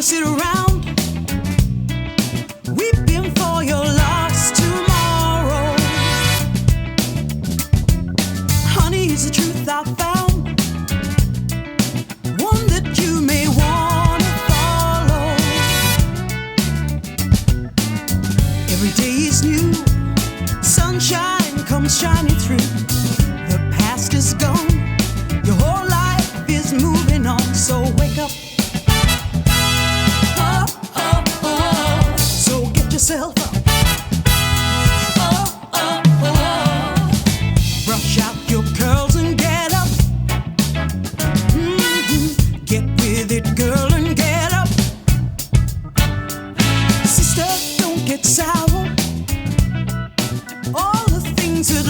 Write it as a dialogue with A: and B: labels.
A: sit around weeping for your lost tomorrow. Honey is the truth I found, one that you may want to follow. Every day is new, sunshine comes shining through. The past is gone, your whole life is moving on, so wake up. So get yourself up. Brush out your curls and get up. Get with it, girl, and get up. Sister, don't get sour. All the things that